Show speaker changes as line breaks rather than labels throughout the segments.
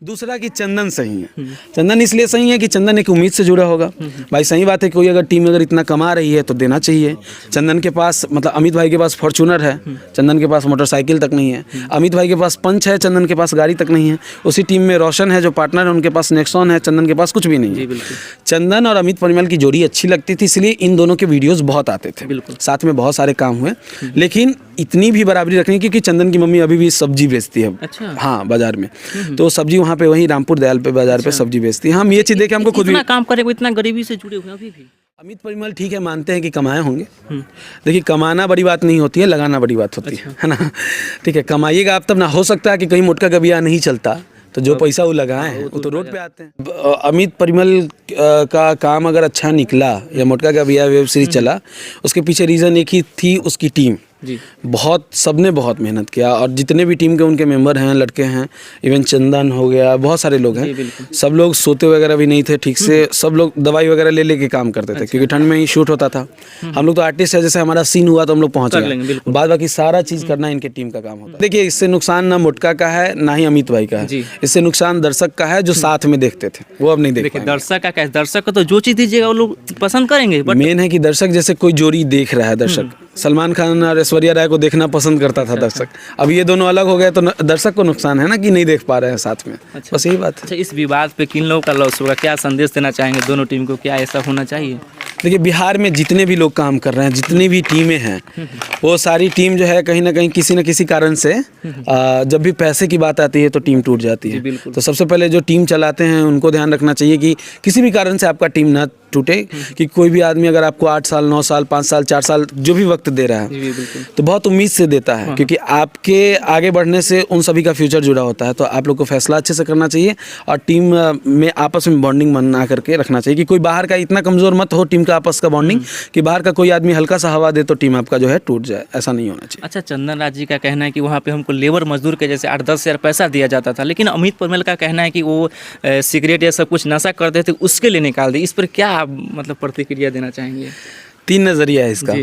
दूसरा कि चंदन सही है। चंदन इसलिए सही है कि चंदन एक उम्मीद से जुड़ा होगा। भाई सही बात है, कोई अगर टीम अगर इतना कमा रही है तो देना चाहिए। चंदन के पास मतलब अमित भाई के पास फॉर्च्यूनर है, चंदन के पास मोटरसाइकिल तक नहीं है। अमित भाई के पास पंच है, चंदन के पास गाड़ी तक नहीं है। उसी टीम में रोशन है जो पार्टनर है, उनके पास नेक्सॉन है, चंदन के पास कुछ भी नहीं है। चंदन और अमित परिमल की जोड़ी अच्छी लगती थी, इसलिए इन दोनों के वीडियोज़ बहुत आते थे। साथ में बहुत सारे काम हुए, लेकिन इतनी भी बराबरी रखनी, क्योंकि चंदन की मम्मी अभी भी सब्जी बेचती है।
अच्छा।
हाँ, बाजार में। तो सब्जी वहाँ पे वहीं रामपुर दयाल पे बाजार पे सब्जी बेचती है। हम ये चीज़ देखे हमको खुद भी
काम करे, वो इतना गरीबी से जुड़े हुए हैं अभी भी।
अमित परिमल ठीक है, मानते हैं कि कमाए होंगे। देखिए, कमाना बड़ी बात नहीं होती है, लगाना बड़ी बात होती है ना। ठीक है, कमाइएगा आप तब ना। हो सकता है कि कहीं मोटका का बिया नहीं चलता, तो जो पैसा वो लगाए हैं वो तो रोड पे आते हैं। अमित परिमल का काम अगर अच्छा निकला या मोटका का बिया वेब सीरीज चला, उसके पीछे रीज़न एक ही थी, उसकी टीम।
जी।
बहुत सबने बहुत मेहनत किया, और जितने भी टीम के उनके मेंबर हैं, लड़के हैं, इवन चंदन हो गया, बहुत सारे लोग हैं। सब लोग सोते वगैरह भी नहीं थे ठीक से, सब लोग दवाई वगैरह ले लेके काम करते थे। क्योंकि ठंड में ही शूट होता था। हम लोग तो आर्टिस्ट है, जैसे हमारा सीन हुआ तो हम लोग पहुंच गए, बाद बाकी सारा चीज़ करना इनके टीम का काम होता है। देखिए, इससे नुकसान ना मोटका का है ना ही अमित भाई का है, इससे नुकसान दर्शक का है जो साथ में देखते थे, वो अब नहीं देख।
दर्शक का क्या, दर्शक को तो जो चीज़ दीजिएगा वो लोग पसंद करेंगे।
मेन है कि दर्शक, जैसे कोई जोड़ी देख रहा है, दर्शक सलमान खान और ऐश्वर्या राय को देखना पसंद करता था दर्शक। अब ये दोनों अलग हो गए तो दर्शक को नुकसान है ना, कि नहीं देख पा रहे हैं साथ में। बस यही बात है।
अच्छा, इस विवाद पे किन लोगों का लॉस होगा, क्या संदेश देना चाहेंगे दोनों टीम को, क्या ऐसा होना चाहिए?
देखिए, बिहार में जितने भी लोग काम कर रहे हैं, जितनी भी टीमें हैं, वो सारी टीम जो है कहीं ना कहीं किसी न किसी कारण से जब भी पैसे की बात आती है तो टीम टूट जाती है। तो सबसे पहले जो टीम चलाते हैं उनको ध्यान रखना चाहिए कि किसी भी कारण से आपका टीम ना टूटे। कि कोई भी आदमी अगर आपको 8 साल 9 साल 5 साल 4 साल जो भी वक्त दे रहा है, तो बहुत उम्मीद से देता है, क्योंकि आपके आगे बढ़ने से उन सभी का फ्यूचर जुड़ा होता है। तो आप लोग को फैसला अच्छे से करना चाहिए, और टीम में आपस में बॉन्डिंग बना करके रखना चाहिए। कि कोई बाहर का इतना कमज़ोर मत हो टीम का आपस का बॉन्डिंग, कि बाहर का कोई आदमी हल्का सा हवा दे तो टीम आपका जो है टूट जाए, ऐसा नहीं होना चाहिए।
अच्छा, चंदन राज जी का कहना है कि वहाँ पे हमको लेबर मजदूर के जैसे 8-10 हज़ार पैसा दिया जाता था, लेकिन अमित परिमल का कहना है कि वो सिगरेट या सब कुछ नशा करते थे, उसके लिए निकाल दी। इस पर क्या मतलब प्रतिक्रिया देना चाहेंगे?
3 नज़रिया है इसका।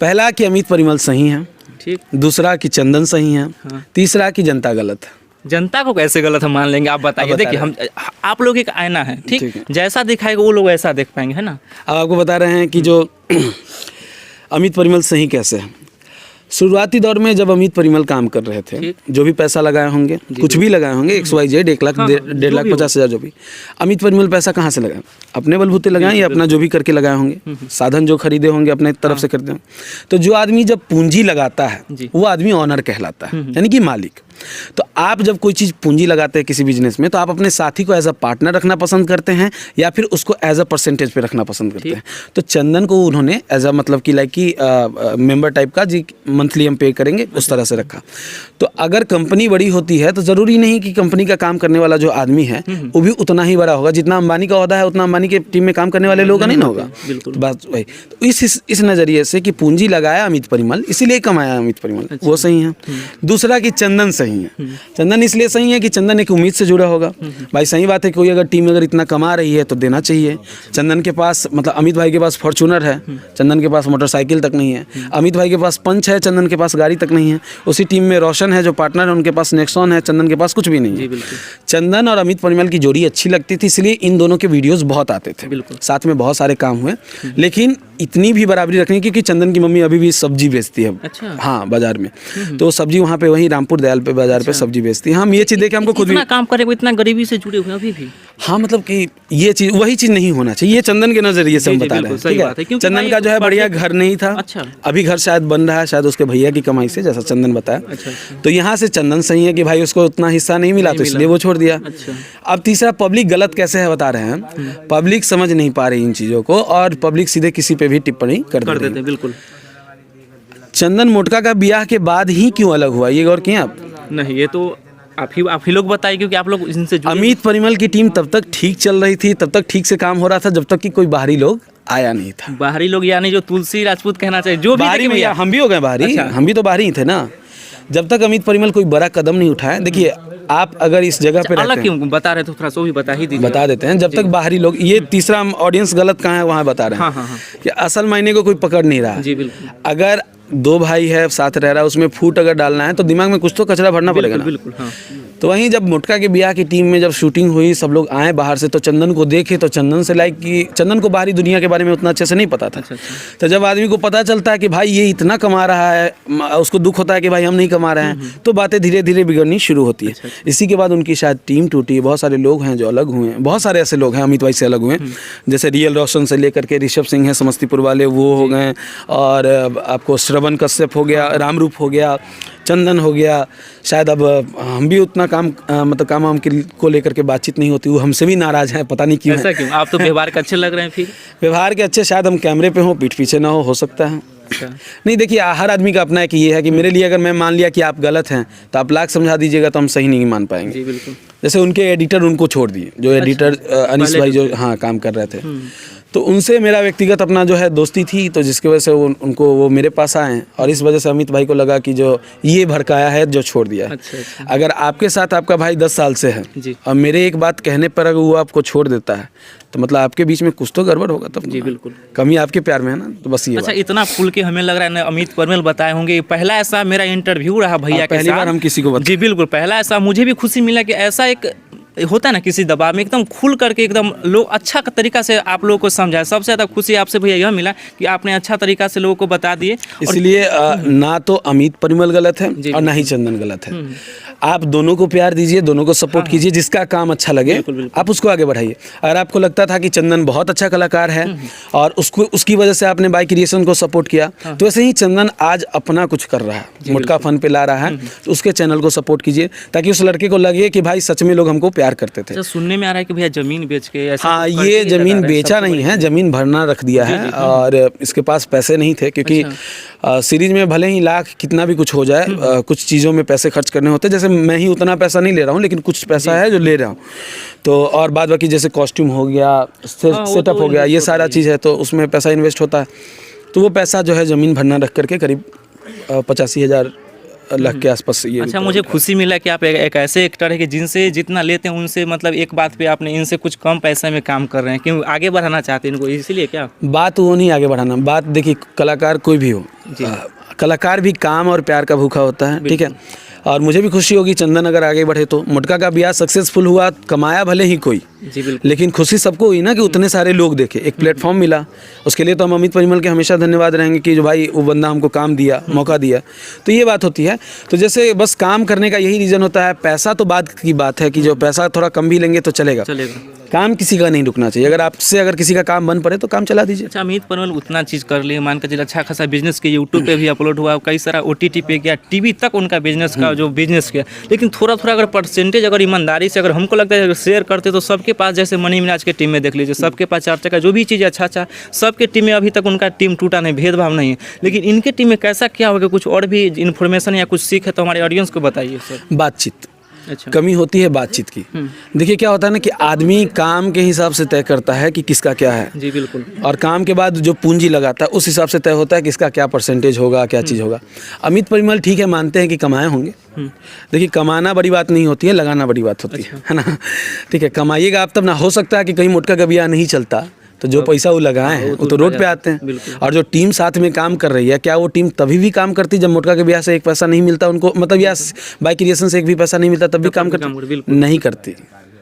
पहला कि अमित परिमल सही है,
ठीक।
दूसरा कि चंदन सही है, तीसरा कि जनता गलत है।
जनता को कैसे गलत हम मान लेंगे, आप बताइए। देखिए, हम आप लोग एक आईना है, ठीक? जैसा दिखाएगा वो लोग ऐसा देख पाएंगे, है ना।
अब आपको बता रहे हैं कि जो अमित परिमल सही कैसे है। शुरुआती दौर में जब अमित परिमल काम कर रहे थे, जो भी पैसा लगाए होंगे, कुछ भी लगाए होंगे, XYZ 1 लाख 1,50,000 जो भी, अमित परिमल पैसा कहाँ से लगाए? अपने बलबूते लगाए या अपना जो भी करके लगाए होंगे, साधन जो खरीदे होंगे अपने तरफ से करते होंगे। तो जो आदमी जब पूंजी लगाता है वो आदमी ऑनर कहलाता है, यानी कि मालिक। तो आप जब कोई चीज़ पूंजी लगाते हैं किसी बिजनेस में, तो आप अपने साथी को एज अ पार्टनर रखना पसंद करते हैं या फिर उसको एज अ परसेंटेज पे रखना पसंद करते हैं। तो चंदन को उन्होंने एज अ मतलब कि लाइक कि मेंबर टाइप का, जी मंथली हम पे करेंगे, उस तरह से रखा। तो अगर कंपनी बड़ी होती है तो ज़रूरी नहीं कि कंपनी का काम करने वाला जो आदमी है वो भी उतना ही बड़ा होगा। जितना अंबानी का ओहदा है उतना अंबानी के टीम में काम करने वाले लोग का नहीं ना होगा। तो बात वही। तो इस नज़रिए से कि पूंजी लगाया अमित परिमल, इसीलिए कमाया अमित परिमल, वो सही है। दूसरा कि चंदन सही है। चंदन इसलिए सही है कि चंदन एक उम्मीद से जुड़ा होगा। भाई सही बात है, कोई अगर टीम अगर इतना कमा रही है तो देना चाहिए। चंदन के पास मतलब अमित भाई के पास फॉर्च्यूनर है, चंदन के पास मोटरसाइकिल तक नहीं है। अमित भाई के पास पंच है, चंदन के पास गाड़ी तक नहीं है। उसी टीम में रोशन है जो पार्टनर है, उनके पास नेक्सॉन है, चंदन के पास कुछ भी नहीं है। चंदन और अमित परिमल की जोड़ी अच्छी लगती थी, इसलिए इन दोनों के वीडियोस बहुत आते थे। साथ में बहुत सारे काम हुए, लेकिन इतनी भी बराबरी रखनी, क्योंकि चंदन की मम्मी अभी भी सब्जी बेचती है।
अच्छा।
हाँ, बाजार में। तो सब्जी वहाँ पे वहीं रामपुर दयाल पे बाजार पे सब्जी बेचती है। हम ये चीज़ देखे हमको खुद भी
काम करे, वो इतना गरीबी से जुड़े हुए हैं अभी भी।
हाँ, मतलब कि ये चीज़ वही चीज़ नहीं होना चाहिए। ये चंदन के नज़रिए से हम बता रहे हैं, ठीक है। चंदन का जो है बढ़िया घर नहीं था।
अच्छा।
अभी घर शायद बन रहा है, शायद उसके भैया की कमाई से, जैसा चंदन बताया। तो यहाँ से चंदन सही है कि भाई उसको उतना हिस्सा नहीं मिला, तो इसलिए वो छोड़ दिया। अब तीसरा, पब्लिक गलत कैसे है बता रहे हैं। पब्लिक समझ नहीं पा रही इन चीज़ों को, और पब्लिक सीधे किसी पे भी टिप्पणी कर देते हैं।
बिल्कुल।
चंदन मोटका का ब्याह के बाद ही क्यों अलग हुआ, ये गौर किए आप?
नहीं, ये तो आप ही लोग बताइए, क्योंकि आप लोग इनसे
अमित परिमल की टीम तब तक ठीक चल रही थी, तब तक ठीक से काम हो रहा था, जब तक कि कोई बाहरी लोग आया नहीं था।
बाहरी लोग यानी जो तुलसी राजपूत कहना चाहिए, जो
बाहरी में, हम भी हो गए बाहरी। अच्छा। हम भी तो बाहरी ही थे ना। जब तक अमित परिमल कोई बड़ा कदम नहीं उठाए, देखिए आप अगर इस जगह पे
अलग क्यों बता रहे तो थोड़ा सा भी बता ही दीजिए।
बता देते हैं। जब तक बाहरी लोग, ये तीसरा ऑडियंस गलत कहाँ है वहाँ बता रहे हैं। कि असल मायने को कोई पकड़ नहीं रहा।
जी बिल्कुल।
अगर 2 भाई है साथ रह रहा है, उसमें फूट अगर डालना है तो दिमाग में कुछ तो कचरा भरना पड़ेगा ना।
बिल्कुल हाँ।
तो वहीं जब मोटका के ब्याह की टीम में जब शूटिंग हुई, सब लोग आए बाहर से, तो चंदन को देखे तो चंदन से लाइक कि चंदन को बाहरी दुनिया के बारे में उतना अच्छे से नहीं पता था। तो जब आदमी को पता चलता है कि भाई ये इतना कमा रहा है, उसको दुख होता है कि भाई हम नहीं कमा रहे हैं, तो बातें धीरे धीरे बिगड़नी शुरू होती है। इसी के बाद उनकी शायद टीम टूटी, बहुत सारे लोग हैं जो अलग हुए हैं, बहुत सारे ऐसे लोग हैं अमित भाई से अलग हुए, जैसे रियल रोशन से लेकर के ऋषभ सिंह है समस्तीपुर वाले, वो हो गए, और आपको श्रवण कश्यप हो गया, रामरूप हो गया, चंदन हो गया। शायद अब हम भी उतना काम मतलब काम वाम को लेकर के बातचीत नहीं होती, वो हमसे भी नाराज़ हैं, पता नहीं क्यों।
ऐसा क्यों? आप तो व्यवहार के अच्छे लग रहे हैं। फिर
व्यवहार के अच्छे, शायद हम कैमरे पे हों, पीठ पीछे ना हो सकता है। नहीं देखिए, हर आदमी का अपना है कि ये है कि मेरे लिए अगर मैं मान लिया कि आप गलत हैं तो आप लाख समझा दीजिएगा तो हम सही नहीं मान पाएंगे।
जी बिल्कुल।
जैसे उनके एडिटर उनको छोड़ दिए, जो एडिटर अनीस भाई जो हाँ काम कर रहे थे, तो उनसे मेरा व्यक्तिगत अपना जो है दोस्ती थी, तो जिसकी वजह से उनको वो मेरे पास आए, और इस वजह से अमित भाई को लगा कि जो ये भड़काया है, जो छोड़ दिया है।
अच्छा।
अगर आपके साथ आपका भाई 10 साल से है
जी।
और मेरे एक बात कहने पर अगर वो आपको छोड़ देता है तो मतलब आपके बीच में कुछ तो गड़बड़ होगा। तब
जी बिल्कुल,
कमी आपके प्यार में है ना, तो बस ये
अच्छा इतना खुल के हमें लग रहा है ना अमित परमेल बताए होंगे। पहला ऐसा मेरा इंटरव्यू रहा भैया के साथ,
पहली बार हम किसी को
जी बिल्कुल, पहला ऐसा मुझे भी खुशी मिला कि ऐसा एक होता है ना किसी दबाव में एकदम खुल करके एकदम लोग अच्छा तरीका से आप लोगों को समझाए। सबसे ज़्यादा खुशी आपसे भैया यह मिला कि आपने अच्छा तरीका से लोगों को बता दिए।
इसलिए ना तो अमित परिमल गलत है और ना ही चंदन गलत है। आप दोनों को प्यार दीजिए, दोनों को सपोर्ट कीजिए, जिसका काम अच्छा लगे आप उसको आगे बढ़ाइए। अगर आपको लगता था कि चंदन बहुत अच्छा कलाकार है और उसकी वजह से आपने बाई क्रिएशन को सपोर्ट किया, तो वैसे ही चंदन आज अपना कुछ कर रहा है, मोटका फन पे ला रहा है, तो उसके चैनल को सपोर्ट कीजिए ताकि उस लड़के को लगे कि भाई सच में लोग हमको प्यार करते थे।
सुनने में आ रहा है कि भैया जमीन बेच के ऐसा,
हाँ, ये जमीन बेचा नहीं है, जमीन भरना रख दिया है, और इसके पास पैसे नहीं थे क्योंकि सीरीज में भले ही लाख कितना भी कुछ हो जाए, कुछ चीज़ों में पैसे खर्च करने होते हैं। जैसे मैं ही उतना पैसा नहीं ले रहा हूँ, लेकिन कुछ पैसा है जो ले रहा हूँ, तो और बाद बाकी जैसे कॉस्ट्यूम हो गया, सेटअप हो गया, ये सारा चीज़ है, तो उसमें पैसा इन्वेस्ट होता है। तो वो पैसा जो है ज़मीन भरना रख करके करीब 85,000 लाख के आसपास ये।
अच्छा, मुझे खुशी मिला कि आप एक ऐसे एक्टर है कि जिनसे जितना लेते हैं उनसे मतलब एक बात पे आपने इनसे कुछ कम पैसे में काम कर रहे हैं, क्यों आगे बढ़ाना चाहते हैं इनको, इसीलिए क्या
बात वो नहीं आगे बढ़ाना। बात देखिए, कलाकार कोई भी हो, कलाकार भी काम और प्यार का भूखा होता है, ठीक है। और मुझे भी खुशी होगी चंदन अगर आगे बढ़े तो। मोटका का ब्याह सक्सेसफुल हुआ, कमाया भले ही कोई,
जी बिल्कुल,
लेकिन खुशी सबको हुई ना कि उतने सारे लोग देखे, एक प्लेटफॉर्म मिला। उसके लिए तो हम अमित परिमल के हमेशा धन्यवाद रहेंगे कि जो भाई वो बंदा हमको काम दिया, मौका दिया। तो ये बात होती है। तो जैसे बस काम करने का यही रीज़न होता है। पैसा तो बात की बात है कि जो पैसा थोड़ा कम भी लेंगे तो चलेगा, काम किसी का नहीं रुकना चाहिए। अगर आपसे अगर किसी का काम बन पड़े तो काम चला दीजिए।
अच्छा, अमित परिमल उतना चीज़ कर लिए, मान कर चलिए अच्छा खासा बिजनेस के यूट्यूब पे भी अपलोड हुआ, कई सारा OTT पे गया, टीवी तक उनका बिजनेस का जो बिजनेस किया, लेकिन थोड़ा थोड़ा अगर परसेंटेज अगर ईमानदारी से अगर हमको लगता है अगर शेयर करते तो सबके पास, जैसे मनी मिराज के टीम में देख लीजिए, सबके पास चर्चा का जो भी चीज़ अच्छा सबके टीम में अभी तक उनका टीम टूटा नहीं, भेदभाव नहीं है। लेकिन इनके टीम में कैसा क्या होगा, कुछ और भी इन्फॉर्मेशन या कुछ सीख है तो हमारे ऑडियंस को बताइए सर।
बातचीत,
अच्छा,
कमी होती है बातचीत की। देखिए क्या होता है ना कि आदमी काम के हिसाब से तय करता है कि किसका क्या है,
जी बिल्कुल,
और काम के बाद जो पूंजी लगाता है उस हिसाब से तय होता है कि इसका क्या परसेंटेज होगा, क्या चीज़ होगा। अमित परिमल ठीक है, मानते हैं कि कमाए होंगे। देखिए, कमाना बड़ी बात नहीं होती है, लगाना बड़ी बात होती है ना। ठीक है, कमाइएगा आप तब ना। हो सकता है कि कहीं मोटका का ब्याह नहीं चलता तो जो पैसा वो लगाए हैं वो तो रोड पे आते हैं। और जो टीम साथ में काम कर रही है, क्या वो टीम तभी भी काम करती जब मोटका के ब्याह से एक पैसा नहीं मिलता उनको, मतलब या बाई क्रिएशन से एक भी पैसा नहीं मिलता तब भी काम करती? नहीं करती।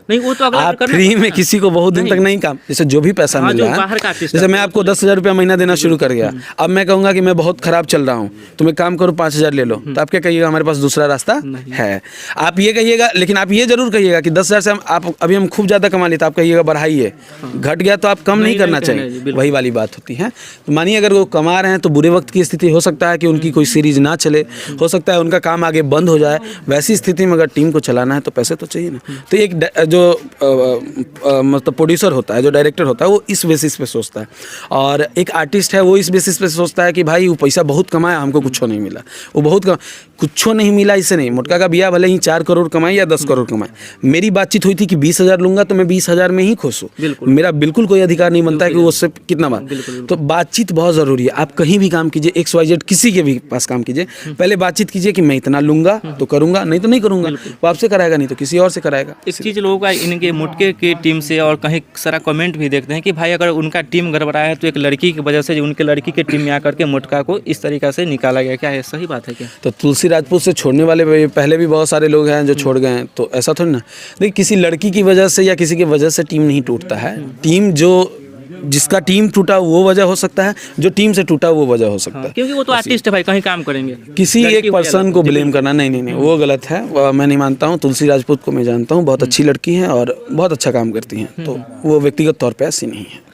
नहीं, वो तो
आप फ्री में किसी को बहुत दिन तक नहीं काम, जैसे जो भी पैसा मिल रहा है, जैसे मैं आपको 10,000 रुपया महीना देना शुरू कर गया, अब मैं कहूँगा कि मैं बहुत खराब चल रहा हूँ, तुम एक काम करो 5,000 ले लो, तो आप क्या कहिएगा, हमारे पास दूसरा रास्ता है। आप ये कहिएगा, लेकिन आप ये जरूर कहिएगा कि 10,000 से हम खूब ज़्यादा कमा लेते, आप कहिएगा बढ़ाइए। घट गया तो आप कम नहीं करना चाहिए, वही वाली बात होती है। तो मानिए अगर वो कमा रहे हैं तो बुरे वक्त की स्थिति हो सकता है कि उनकी कोई सीरीज ना चले, हो सकता है उनका काम आगे बंद हो जाए। वैसी स्थिति में अगर टीम को चलाना है तो पैसे तो चाहिए ना। तो एक जो मतलब प्रोड्यूसर होता है, जो डायरेक्टर होता है, वो इस बेसिस पे सोचता है, और एक आर्टिस्ट है वो इस बेसिस पे सोचता है कि भाई वो पैसा बहुत कमाया, हमको कुछ नहीं मिला, वो कुछ नहीं मिला। इससे नहीं, मोटका का ब्याह भले ही 4 करोड़ कमाए या 10 करोड़ कमाए, मेरी बातचीत हुई थी कि 20,000 लूंगा तो मैं 20,000 में ही खुश हूँ। मेरा बिल्कुल कोई अधिकार नहीं बनता है कि वो उससे कितना बात। तो बातचीत बहुत ज़रूरी है। आप कहीं भी काम कीजिए, XYZ किसी के भी पास काम कीजिए, पहले बातचीत कीजिए कि मैं इतना लूंगा तो करूंगा, नहीं तो नहीं करूंगा। वो आपसे कराएगा, नहीं तो किसी और से कराएगा।
एक चीज़ लोगों को बार इनके मुटके की टीम से और कहीं सारा कमेंट भी देखते हैं कि भाई अगर उनका टीम गड़बड़ा है तो एक लड़की की वजह से उनके लड़की के टीम में आकर के मुटका को इस तरीक़ा से निकाला गया, क्या है सही बात है क्या?
तो तुलसी राजपूत से छोड़ने वाले पहले भी बहुत सारे लोग हैं जो छोड़ गए हैं, तो ऐसा थोड़ी ना। देखिए किसी लड़की की वजह से या किसी की वजह से टीम नहीं टूटता है। टीम जो जिसका टीम टूटा वो वजह हो सकता है, जो टीम से टूटा वो वजह हो सकता है।
क्योंकि वो तो आर्टिस्ट है भाई, कहीं काम करेंगे।
किसी
लड़की
एक
हो या
पर्सन को ब्लेम करना नहीं, वो गलत है। मैं नहीं मानता हूँ। तुलसी राजपूत को मैं जानता हूँ, बहुत अच्छी लड़की है और बहुत अच्छा काम करती हैं, तो वो व्यक्तिगत तौर पे ऐसी नहीं है।